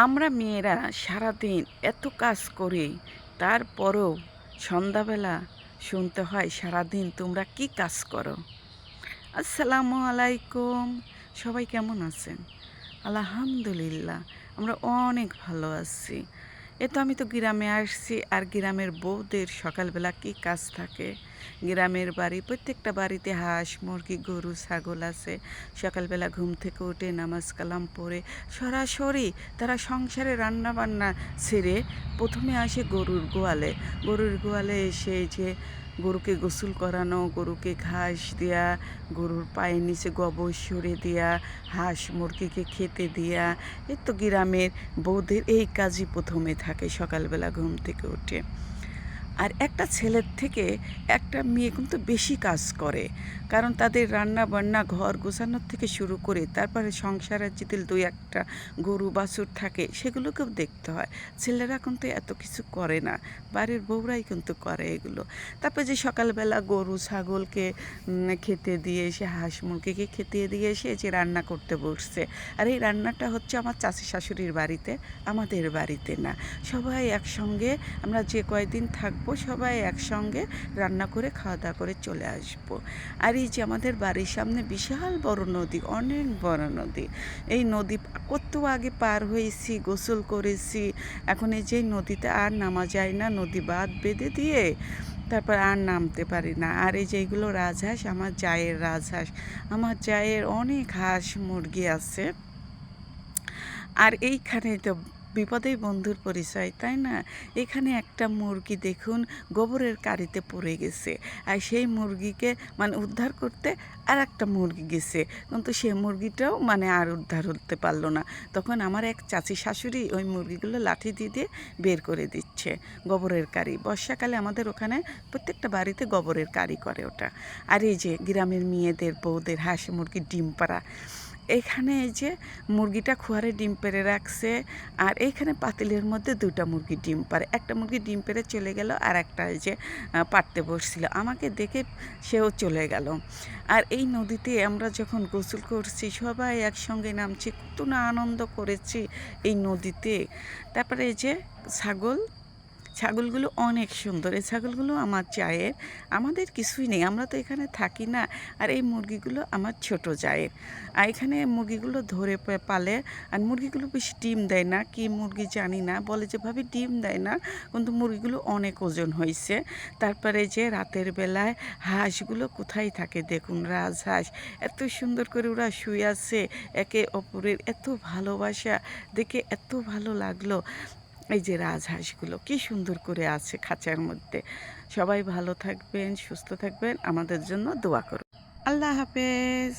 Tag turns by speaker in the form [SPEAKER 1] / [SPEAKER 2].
[SPEAKER 1] আমরা মেয়েরা সারাদিন এত কাজ করি, তারপরেও সন্ধ্যাবেলা শুনতে হয় সারাদিন তোমরা কি কাজ করো। আসসালামু আলাইকুম। সবাই কেমন আছেন? আলহামদুলিল্লাহ, আমরা অনেক ভালো আছি। আমি তো গ্রামে আসছি, আর গ্রামের বউদের সকালবেলা কি কাজ থাকে। গ্রামের বাড়ি, প্রত্যেকটা বাড়িতে হাঁস মুরগি গরু ছাগল আছে। সকালবেলা ঘুম থেকে উঠে নামাজ কালাম পড়ে সরাসরি তারা সংসারে রান্না বান্না ছেড়ে প্রথমে আসে গরুর গোয়ালে এসে যে গরুকে গোসল করানো, গরুকে ঘাস দেয়া, গরুর পায়ের নিচে গোবর সরে দেয়া, হাঁস মুরগিকে খেতে দেয়া। তো গ্রামের বউদের এই কাজই প্রথমে থাকে সকালবেলা ঘুম থেকে উঠে। আর একটা ছেলের থেকে একটা মেয়ে কিন্তু বেশি কাজ করে, কারণ তাদের রান্না বান্না ঘর গোছানোর থেকে শুরু করে তারপরে সংসারের যদি দুই একটা গরু বাছুর থাকে সেগুলোকেও দেখতে হয়। ছেলেরা কিন্তু এত কিছু করে না, বাড়ির বউরাই কিন্তু করে এগুলো। তারপরে যে সকালবেলা গরু ছাগলকে খেতে দিয়ে এসে হাঁস মুরগিকে খেতে দিয়ে এসে যে রান্না করতে বসছে। আর এই রান্নাটা হচ্ছে আমার চাচি শাশুড়ির বাড়িতে, আমাদের বাড়িতে না। সবাই একসঙ্গে আমরা যে কয়দিন থাকবো সবাই একসঙ্গে রান্না করে খাওয়া দাওয়া করে চলে আসবো। আর এই যে আমাদের বাড়ির সামনে বিশাল বড় নদী, অনেক বড় নদী। এই নদী কত আগে পার হয়েছি, গোসল করেছি। এখন এই যে নদীতে আর নামা যায় না, নদী বাঁধ বেঁধে দিয়ে তারপর আর নামতে পারি না। আর এই যে এইগুলো রাজহাঁস, আমার জায়ের রাজহাঁস। আমার জায়ের অনেক হাঁস মুরগি আছে। আর এইখানে তো বিপদেই বন্ধুর পরিচয়, তাই না? এখানে একটা মুরগি দেখুন গোবরের কাঁড়িতে পড়ে গেছে, আর সেই মুরগিকে মানে উদ্ধার করতে আর একটা মুরগি গেছে, কিন্তু সেই মুরগিটাও মানে আর উদ্ধার হতে পারলো না। তখন আমার এক চাচি শাশুড়ি ওই মুরগিগুলো লাঠি দিয়ে দিয়ে বের করে দিচ্ছে। গোবরের কাঁড়ি, বর্ষাকালে আমাদের ওখানে প্রত্যেকটা বাড়িতে গোবরের কাঁড়ি করে ওটা। আর এই যে গ্রামের মেয়েদের বউদের হাঁস মুরগির ডিম পাড়া, এইখানে এই যে মুরগিটা খোয়ারে ডিম পেড়ে রাখছে, আর এইখানে পাতিলের মধ্যে দুটা মুরগি ডিম পাড়ে। একটা মুরগি ডিম পেড়ে চলে গেল, আর একটা এই যে পাড়তে বসছিল, আমাকে দেখে সেও চলে গেল। আর এই নদীতে আমরা যখন গোসল করছি সবাই একসঙ্গে নামছি, কত না আনন্দ করেছি এই নদীতে। তারপরে এই যে ছাগলগুলো অনেক সুন্দর। এই ছাগলগুলো আমার জায়ের, আমাদের কিছুই নেই, আমরা তো এখানে থাকি না। আর এই মুরগিগুলো আমার ছোট জায়ের। আর এখানে মুরগিগুলো ধরে পালে। আর মুরগিগুলো বেশি ডিম দেয় না, কি মুরগি জানি না, বলে যে ভাবে ডিম দেয় না, কিন্তু মুরগিগুলো অনেক ওজন হয়েছে। তারপরে যে রাতের বেলায় হাঁসগুলো কোথায় থাকে দেখুন, রাজহাঁস এত সুন্দর করে ওরা শুয়ে আছে, একে অপরের এত ভালোবাসা দেখে এত ভালো লাগলো। এই যে রাজহাঁসগুলো কি সুন্দর করে আছে খাঁচার মধ্যে। সবাই ভালো থাকবেন, সুস্থ থাকবেন, আমাদের জন্য দোয়া করুন। আল্লাহ হাফেজ।